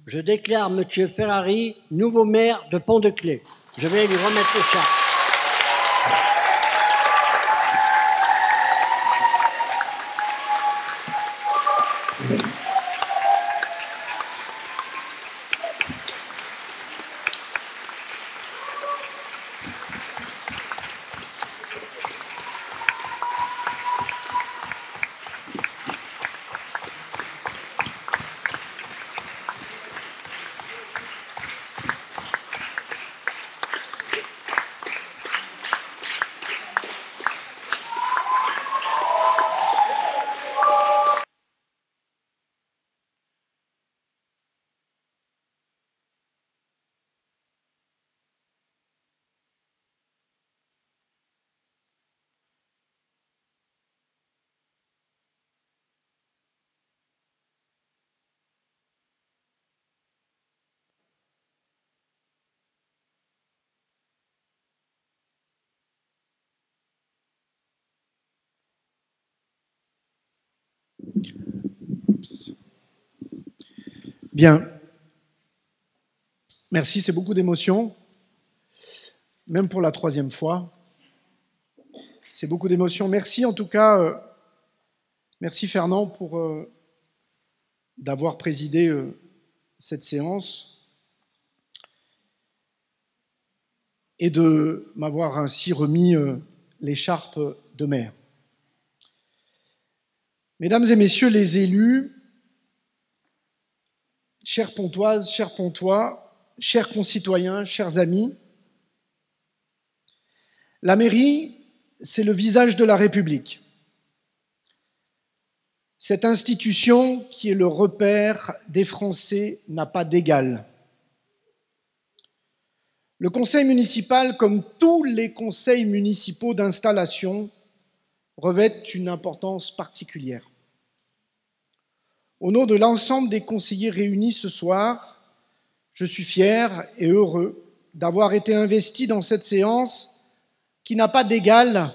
je déclare M. Ferrari nouveau maire de Pont-de-Claix. Je vais lui remettre le chat. Bien. Merci, c'est beaucoup d'émotions, même pour la troisième fois. C'est beaucoup d'émotions. Merci en tout cas, merci Fernand pour d'avoir présidé cette séance et de m'avoir ainsi remis l'écharpe de maire. Mesdames et messieurs les élus, chères Pontoises, chers Pontois, chers concitoyens, chers amis, la mairie, c'est le visage de la République. Cette institution qui est le repère des Français n'a pas d'égal. Le conseil municipal, comme tous les conseils municipaux d'installation, revêt une importance particulière. Au nom de l'ensemble des conseillers réunis ce soir, je suis fier et heureux d'avoir été investi dans cette séance qui n'a pas d'égal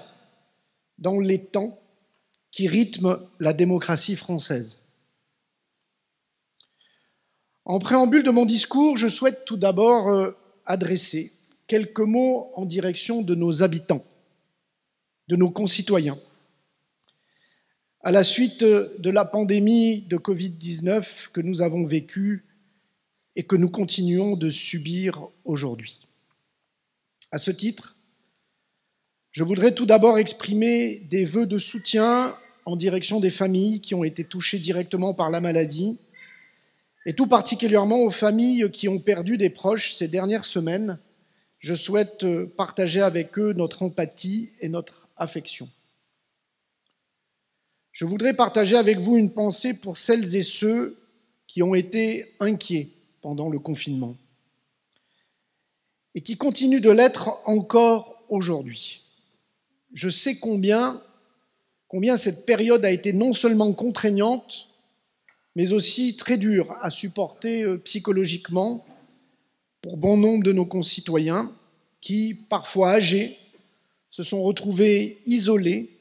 dans les temps qui rythment la démocratie française. En préambule de mon discours, je souhaite tout d'abord adresser quelques mots en direction de nos habitants, de nos concitoyens. À la suite de la pandémie de Covid-19 que nous avons vécue et que nous continuons de subir aujourd'hui. À ce titre, je voudrais tout d'abord exprimer des vœux de soutien en direction des familles qui ont été touchées directement par la maladie, et tout particulièrement aux familles qui ont perdu des proches ces dernières semaines. Je souhaite partager avec eux notre empathie et notre affection. Je voudrais partager avec vous une pensée pour celles et ceux qui ont été inquiets pendant le confinement et qui continuent de l'être encore aujourd'hui. Je sais combien cette période a été non seulement contraignante, mais aussi très dure à supporter psychologiquement pour bon nombre de nos concitoyens qui, parfois âgés, se sont retrouvés isolés,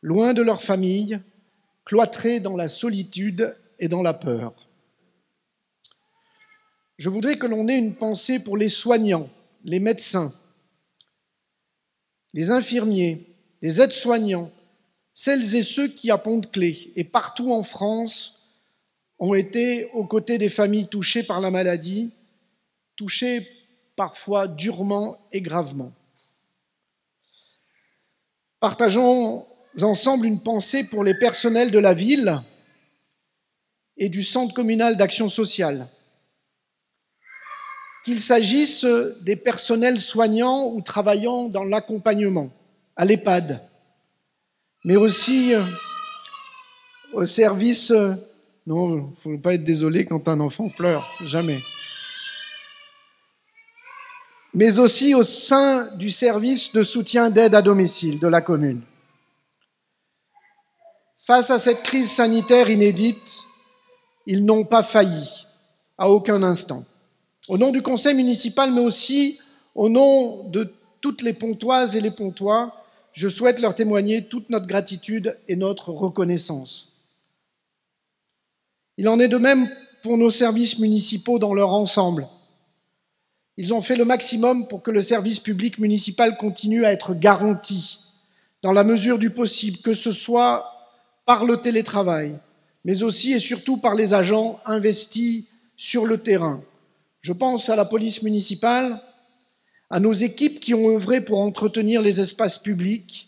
loin de leur famille, cloîtrés dans la solitude et dans la peur. Je voudrais que l'on ait une pensée pour les soignants, les médecins, les infirmiers, les aides-soignants, celles et ceux qui, à Pont-de-Claix et partout en France, ont été aux côtés des familles touchées par la maladie, touchées parfois durement et gravement. Partageons ensemble une pensée pour les personnels de la ville et du Centre communal d'action sociale. Qu'il s'agisse des personnels soignants ou travaillant dans l'accompagnement, à l'EHPAD, mais aussi au service... Non, il ne faut pas être désolé quand un enfant pleure, jamais. Mais aussi au sein du service de soutien d'aide à domicile de la commune. Face à cette crise sanitaire inédite, ils n'ont pas failli à aucun instant. Au nom du conseil municipal, mais aussi au nom de toutes les Pontoises et les Pontois, je souhaite leur témoigner toute notre gratitude et notre reconnaissance. Il en est de même pour nos services municipaux dans leur ensemble. Ils ont fait le maximum pour que le service public municipal continue à être garanti, dans la mesure du possible, que ce soit par le télétravail, mais aussi et surtout par les agents investis sur le terrain. Je pense à la police municipale, à nos équipes qui ont œuvré pour entretenir les espaces publics,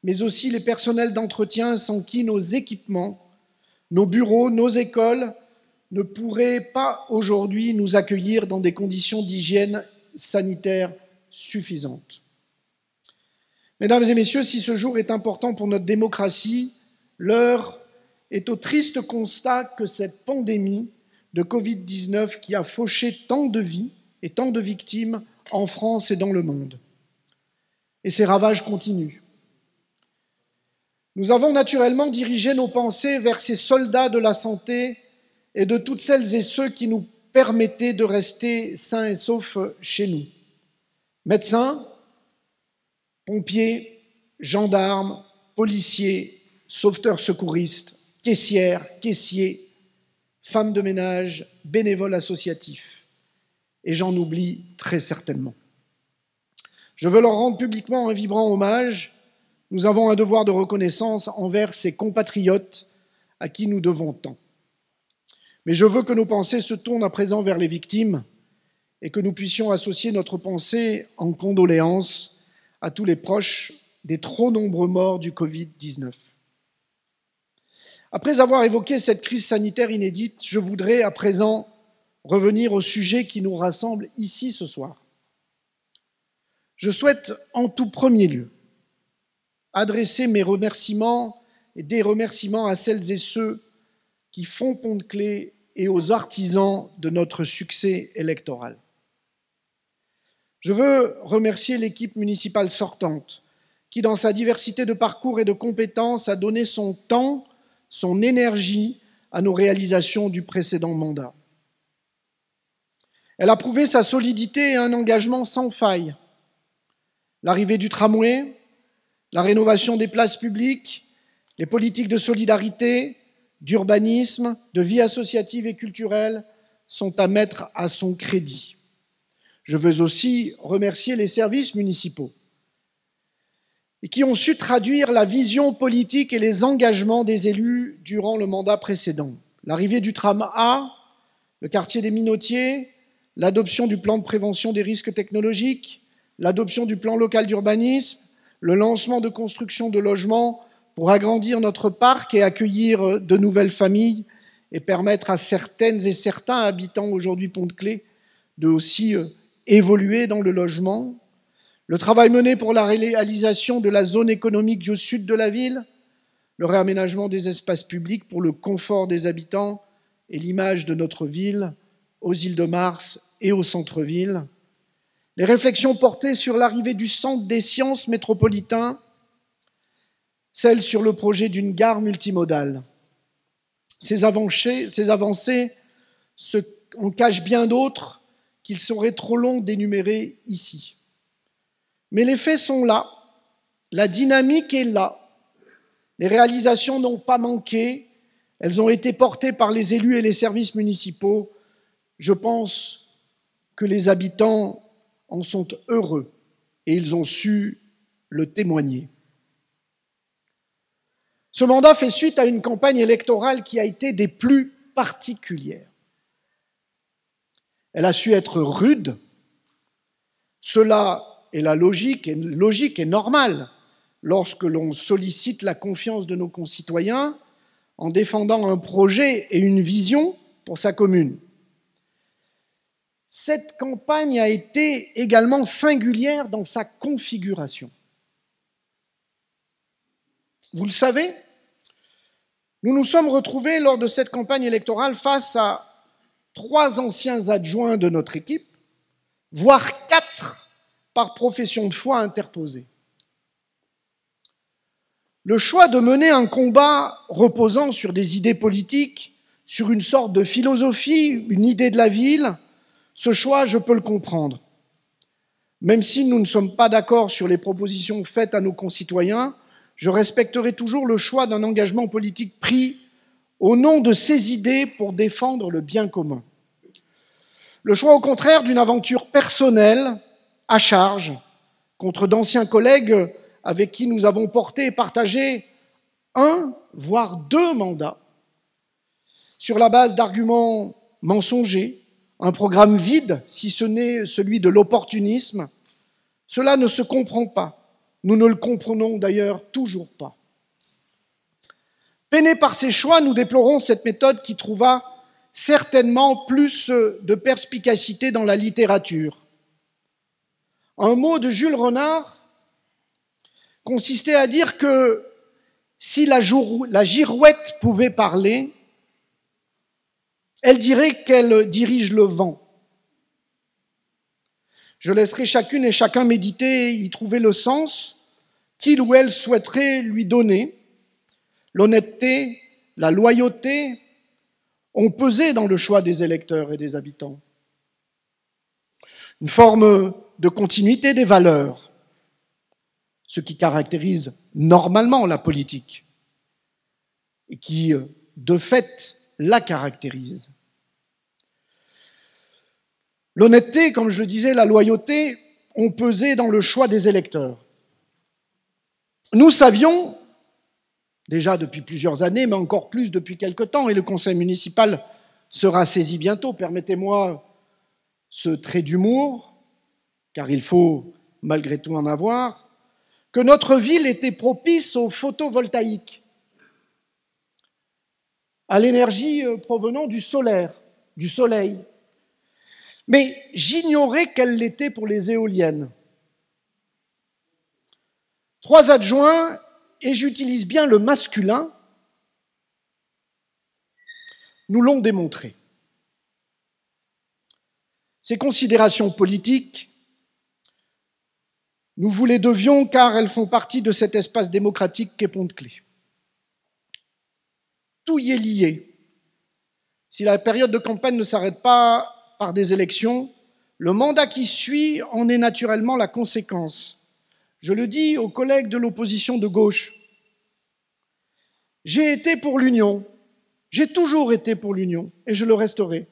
mais aussi les personnels d'entretien sans qui nos équipements, nos bureaux, nos écoles ne pourraient pas aujourd'hui nous accueillir dans des conditions d'hygiène sanitaire suffisantes. Mesdames et messieurs, si ce jour est important pour notre démocratie, l'heure est au triste constat que cette pandémie de Covid-19 qui a fauché tant de vies et tant de victimes en France et dans le monde. Et ces ravages continuent. Nous avons naturellement dirigé nos pensées vers ces soldats de la santé et de toutes celles et ceux qui nous permettaient de rester sains et saufs chez nous. Médecins, pompiers, gendarmes, policiers, sauveteurs secouristes, caissières, caissiers, femmes de ménage, bénévoles associatifs. Et j'en oublie très certainement. Je veux leur rendre publiquement un vibrant hommage. Nous avons un devoir de reconnaissance envers ces compatriotes à qui nous devons tant. Mais je veux que nos pensées se tournent à présent vers les victimes et que nous puissions associer notre pensée en condoléances à tous les proches des trop nombreux morts du Covid-19. Après avoir évoqué cette crise sanitaire inédite, je voudrais à présent revenir au sujet qui nous rassemble ici ce soir. Je souhaite en tout premier lieu adresser mes remerciements et des remerciements à celles et ceux qui font Pont-de-Claix et aux artisans de notre succès électoral. Je veux remercier l'équipe municipale sortante qui, dans sa diversité de parcours et de compétences, a donné son temps, son énergie à nos réalisations du précédent mandat. Elle a prouvé sa solidité et un engagement sans faille. L'arrivée du tramway, la rénovation des places publiques, les politiques de solidarité, d'urbanisme, de vie associative et culturelle sont à mettre à son crédit. Je veux aussi remercier les services municipaux et qui ont su traduire la vision politique et les engagements des élus durant le mandat précédent. L'arrivée du tram A, le quartier des Minotiers, l'adoption du plan de prévention des risques technologiques, l'adoption du plan local d'urbanisme, le lancement de construction de logements pour agrandir notre parc et accueillir de nouvelles familles et permettre à certaines et certains habitants aujourd'hui Pont-de-Claix de aussi évoluer dans le logement. Le travail mené pour la réalisation de la zone économique du sud de la ville, le réaménagement des espaces publics pour le confort des habitants et l'image de notre ville aux Îles-de-Mars et au centre-ville. Les réflexions portées sur l'arrivée du centre des sciences métropolitain, celles sur le projet d'une gare multimodale. Ces avancées en cachent bien d'autres qu'il serait trop long d'énumérer ici. Mais les faits sont là, la dynamique est là, les réalisations n'ont pas manqué, elles ont été portées par les élus et les services municipaux. Je pense que les habitants en sont heureux et ils ont su le témoigner. Ce mandat fait suite à une campagne électorale qui a été des plus particulières. Elle a su être rude. Cela est la logique et normale lorsque l'on sollicite la confiance de nos concitoyens en défendant un projet et une vision pour sa commune. Cette campagne a été également singulière dans sa configuration. Vous le savez, nous nous sommes retrouvés lors de cette campagne électorale face à 3 anciens adjoints de notre équipe, voire 4 par profession de foi interposée. Le choix de mener un combat reposant sur des idées politiques, sur une sorte de philosophie, une idée de la ville, ce choix, je peux le comprendre. Même si nous ne sommes pas d'accord sur les propositions faites à nos concitoyens, je respecterai toujours le choix d'un engagement politique pris au nom de ses idées pour défendre le bien commun. Le choix, au contraire, d'une aventure personnelle à charge contre d'anciens collègues avec qui nous avons porté et partagé un, voire deux mandats, sur la base d'arguments mensongers, un programme vide, si ce n'est celui de l'opportunisme, cela ne se comprend pas. Nous ne le comprenons d'ailleurs toujours pas. Peinés par ces choix, nous déplorons cette méthode qui trouva certainement plus de perspicacité dans la littérature. Un mot de Jules Renard consistait à dire que si la girouette pouvait parler, elle dirait qu'elle dirige le vent. Je laisserai chacune et chacun méditer, y trouver le sens qu'il ou elle souhaiterait lui donner. L'honnêteté, la loyauté ont pesé dans le choix des électeurs et des habitants. Une forme de continuité des valeurs, ce qui caractérise normalement la politique et qui, de fait, la caractérise. L'honnêteté, comme je le disais, la loyauté ont pesé dans le choix des électeurs. Nous savions, déjà depuis plusieurs années, mais encore plus depuis quelque temps, et le conseil municipal sera saisi bientôt, permettez-moi ce trait d'humour, car il faut malgré tout en avoir, que notre ville était propice au photovoltaïque, à l'énergie provenant du solaire, du soleil. Mais j'ignorais qu'elle l'était pour les éoliennes. 3 adjoints, et j'utilise bien le masculin, nous l'ont démontré. Ces considérations politiques, nous vous les devions car elles font partie de cet espace démocratique qu'est Pont-de-Claix. Tout y est lié. Si la période de campagne ne s'arrête pas par des élections, le mandat qui suit en est naturellement la conséquence. Je le dis aux collègues de l'opposition de gauche. J'ai été pour l'union, j'ai toujours été pour l'union, et je le resterai.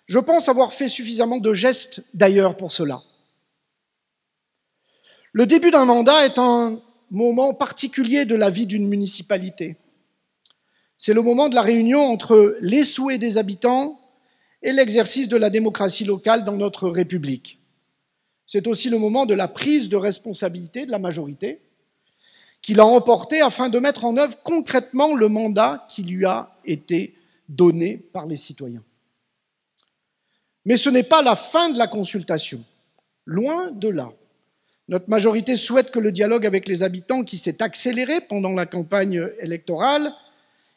Je pense avoir fait suffisamment de gestes d'ailleurs pour cela. Le début d'un mandat est un moment particulier de la vie d'une municipalité. C'est le moment de la réunion entre les souhaits des habitants et l'exercice de la démocratie locale dans notre République. C'est aussi le moment de la prise de responsabilité de la majorité qui l'a emporté afin de mettre en œuvre concrètement le mandat qui lui a été donné par les citoyens. Mais ce n'est pas la fin de la consultation, loin de là. Notre majorité souhaite que le dialogue avec les habitants qui s'est accéléré pendant la campagne électorale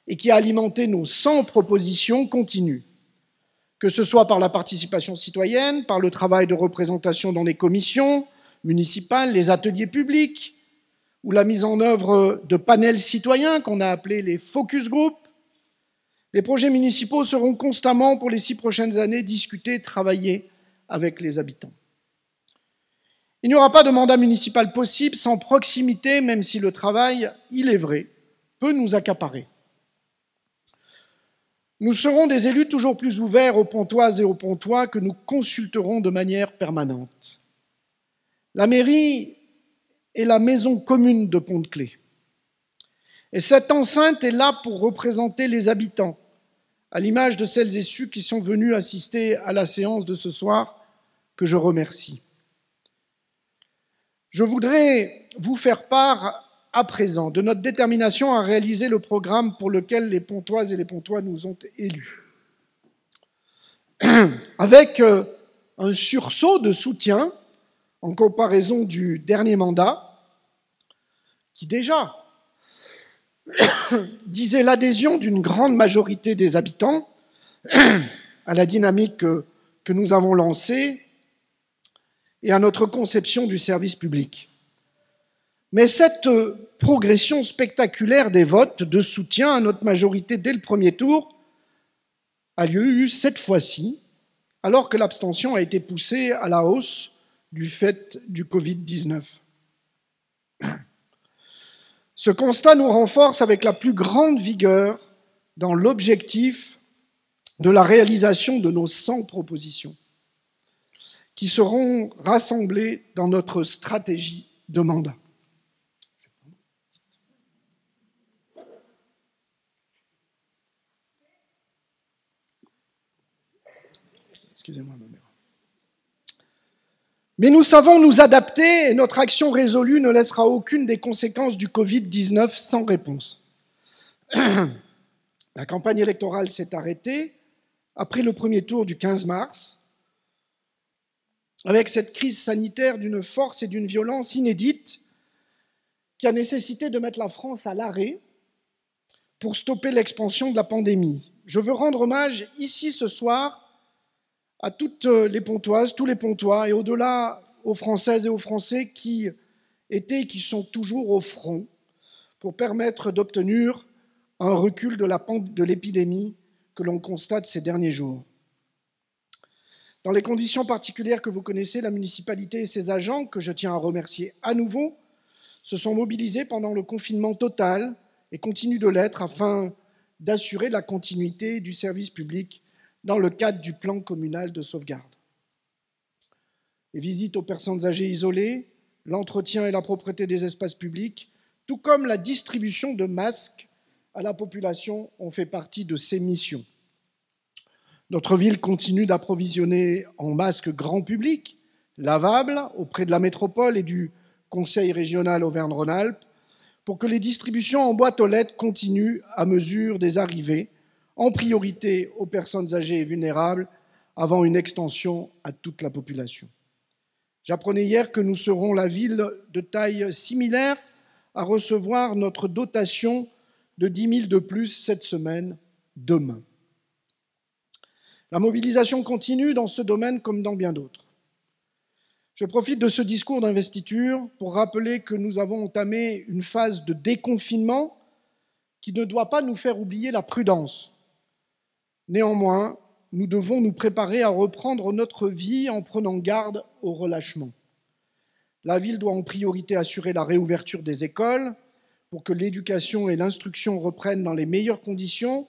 et qui a alimenté nos 100 propositions continue. Que ce soit par la participation citoyenne, par le travail de représentation dans les commissions municipales, les ateliers publics, ou la mise en œuvre de panels citoyens qu'on a appelés les focus group, les projets municipaux seront constamment, pour les 6 prochaines années, discutés, travaillés avec les habitants. Il n'y aura pas de mandat municipal possible sans proximité, même si le travail, il est vrai, peut nous accaparer. Nous serons des élus toujours plus ouverts aux Pontoises et aux Pontois que nous consulterons de manière permanente. La mairie est la maison commune de Pont-de-Claix. Et cette enceinte est là pour représenter les habitants, à l'image de celles et ceux qui sont venus assister à la séance de ce soir, que je remercie. Je voudrais vous faire part à présent de notre détermination à réaliser le programme pour lequel les Pontoises et les Pontois nous ont élus. Avec un sursaut de soutien en comparaison du dernier mandat, qui déjà disait l'adhésion d'une grande majorité des habitants à la dynamique que nous avons lancée et à notre conception du service public. Mais cette progression spectaculaire des votes de soutien à notre majorité dès le premier tour a lieu cette fois-ci, alors que l'abstention a été poussée à la hausse du fait du Covid-19. Ce constat nous renforce avec la plus grande vigueur dans l'objectif de la réalisation de nos 100 propositions qui seront rassemblées dans notre stratégie de mandat. Excusez-moi, ma mère. Mais nous savons nous adapter et notre action résolue ne laissera aucune des conséquences du Covid-19 sans réponse. La campagne électorale s'est arrêtée après le premier tour du 15 mars, avec cette crise sanitaire d'une force et d'une violence inédites qui a nécessité de mettre la France à l'arrêt pour stopper l'expansion de la pandémie. Je veux rendre hommage ici ce soir à toutes les Pontoises, tous les Pontois, et au-delà aux Françaises et aux Français qui étaient et qui sont toujours au front pour permettre d'obtenir un recul de l'épidémie que l'on constate ces derniers jours. Dans les conditions particulières que vous connaissez, la municipalité et ses agents, que je tiens à remercier à nouveau, se sont mobilisés pendant le confinement total et continuent de l'être afin d'assurer la continuité du service public dans le cadre du plan communal de sauvegarde. Les visites aux personnes âgées isolées, l'entretien et la propreté des espaces publics, tout comme la distribution de masques à la population ont fait partie de ces missions. Notre ville continue d'approvisionner en masques grand public, lavables, auprès de la métropole et du Conseil régional Auvergne-Rhône-Alpes, pour que les distributions en boîte aux lettres continuent à mesure des arrivées, en priorité aux personnes âgées et vulnérables, avant une extension à toute la population. J'apprenais hier que nous serons la ville de taille similaire à recevoir notre dotation de 10 000 de plus cette semaine, demain. La mobilisation continue dans ce domaine comme dans bien d'autres. Je profite de ce discours d'investiture pour rappeler que nous avons entamé une phase de déconfinement qui ne doit pas nous faire oublier la prudence. Néanmoins, nous devons nous préparer à reprendre notre vie en prenant garde au relâchement. La ville doit en priorité assurer la réouverture des écoles pour que l'éducation et l'instruction reprennent dans les meilleures conditions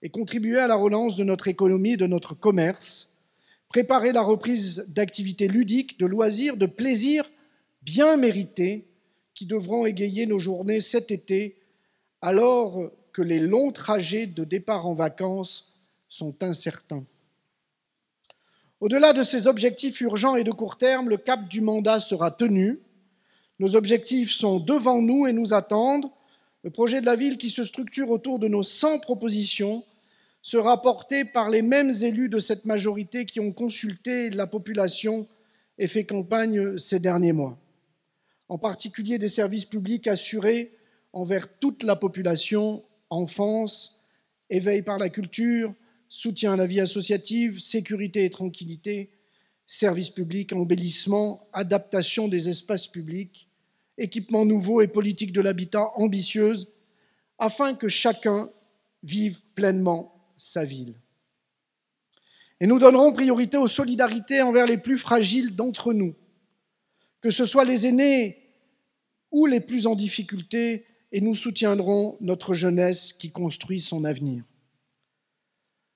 et contribuer à la relance de notre économie et de notre commerce, préparer la reprise d'activités ludiques, de loisirs, de plaisirs bien mérités qui devront égayer nos journées cet été, alors que les longs trajets de départ en vacances sont incertains. Au-delà de ces objectifs urgents et de court terme, le cap du mandat sera tenu. Nos objectifs sont devant nous et nous attendent. Le projet de la ville qui se structure autour de nos 100 propositions sera porté par les mêmes élus de cette majorité qui ont consulté la population et fait campagne ces derniers mois. En particulier des services publics assurés envers toute la population, enfance, éveil par la culture, soutien à la vie associative, sécurité et tranquillité, services publics, embellissement, adaptation des espaces publics, équipements nouveaux et politique de l'habitat ambitieuse, afin que chacun vive pleinement sa ville. Et nous donnerons priorité aux solidarités envers les plus fragiles d'entre nous, que ce soit les aînés ou les plus en difficulté, et nous soutiendrons notre jeunesse qui construit son avenir.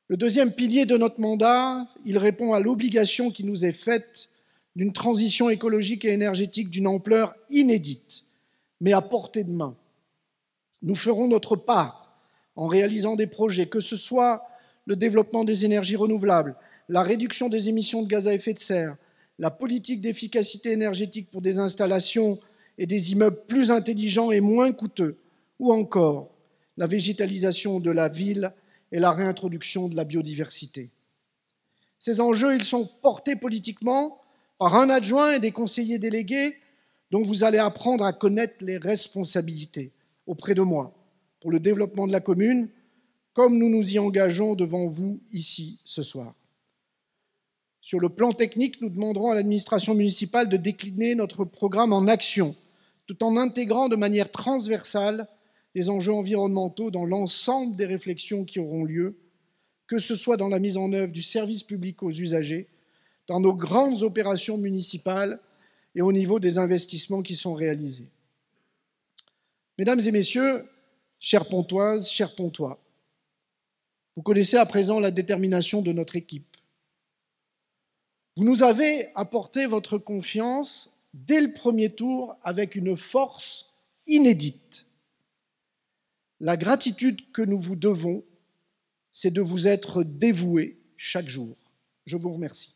Le deuxième pilier de notre mandat, il répond à l'obligation qui nous est faite d'une transition écologique et énergétique d'une ampleur inédite, mais à portée de main. Nous ferons notre part en réalisant des projets, que ce soit le développement des énergies renouvelables, la réduction des émissions de gaz à effet de serre, la politique d'efficacité énergétique pour des installations et des immeubles plus intelligents et moins coûteux, ou encore la végétalisation de la ville et la réintroduction de la biodiversité. Ces enjeux, ils sont portés politiquement par un adjoint et des conseillers délégués dont vous allez apprendre à connaître les responsabilités auprès de moi pour le développement de la commune, comme nous nous y engageons devant vous ici ce soir. Sur le plan technique, nous demanderons à l'administration municipale de décliner notre programme en actions, tout en intégrant de manière transversale les enjeux environnementaux dans l'ensemble des réflexions qui auront lieu, que ce soit dans la mise en œuvre du service public aux usagers, dans nos grandes opérations municipales et au niveau des investissements qui sont réalisés. Mesdames et messieurs, chères Pontoises, chers Pontois, vous connaissez à présent la détermination de notre équipe. Vous nous avez apporté votre confiance dès le premier tour avec une force inédite. La gratitude que nous vous devons, c'est de vous être dévoués chaque jour. Je vous remercie.